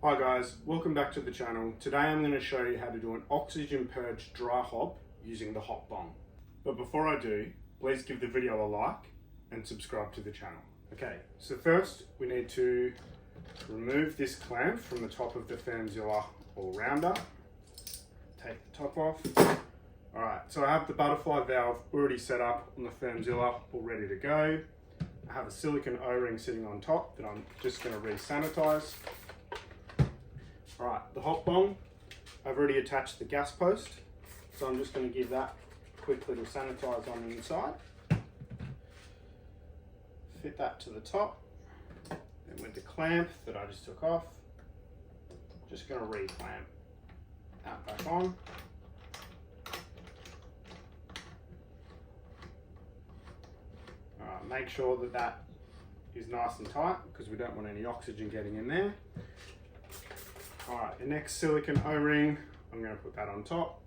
Hi guys, welcome back to the channel. Today I'm going to show you how to do an oxygen purge dry hop using the Hop Bong. But before I do, please give the video a like and subscribe to the channel. Okay, so first we need to remove this clamp from the top of the Fermzilla All Rounder. Take the top off. Alright, so I have the butterfly valve already set up on the Fermzilla, all ready to go. I have a silicone O-ring sitting on top that I'm just going to re-sanitize. Alright, the Hop Bong, I've already attached the gas post, so I'm just going to give that a quick little sanitize on the inside. Fit that to the top, and with the clamp that I just took off, just going to re-clamp that back on. Alright, make sure that that is nice and tight because we don't want any oxygen getting in there. Alright, the next silicone O-ring, I'm going to put that on top.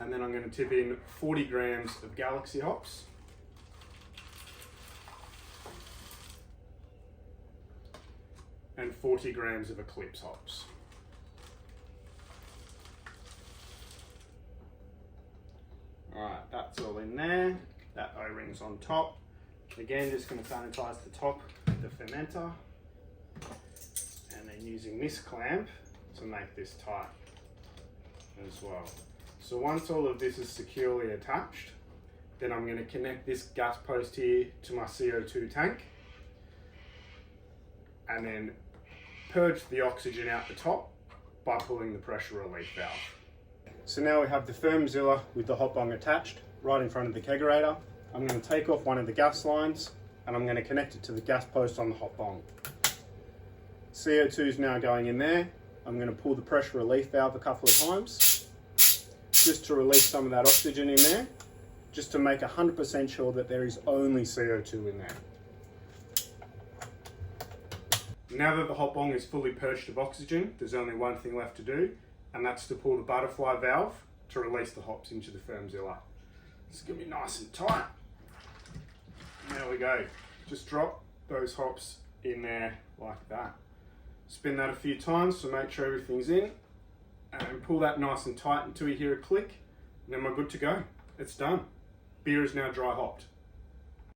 And then I'm going to tip in 40 grams of Galaxy hops. And 40 grams of Eclipse hops. Alright, that's all in there. That O-ring's on top. Again, just going to sanitize the top of the fermenter. And then using this clamp to make this tight as well. So once all of this is securely attached, then I'm going to connect this gas post here to my CO2 tank and then purge the oxygen out the top by pulling the pressure relief valve. So now we have the Fermzilla with the Hop Bong attached right in front of the kegerator. I'm going to take off one of the gas lines and I'm going to connect it to the gas post on the Hop Bong. CO2 is now going in there. I'm going to pull the pressure relief valve a couple of times just to release some of that oxygen in there, just to make 100% sure that there is only CO2 in there. Now that the Hop Bong is fully purged of oxygen, there's only one thing left to do, and that's to pull the butterfly valve to release the hops into the Fermzilla. It's going to be nice and tight. There we go. Just drop those hops in there like that. Spin that a few times to make sure everything's in, and pull that nice and tight until you hear a click, and then we're good to go. It's done. Beer is now dry hopped.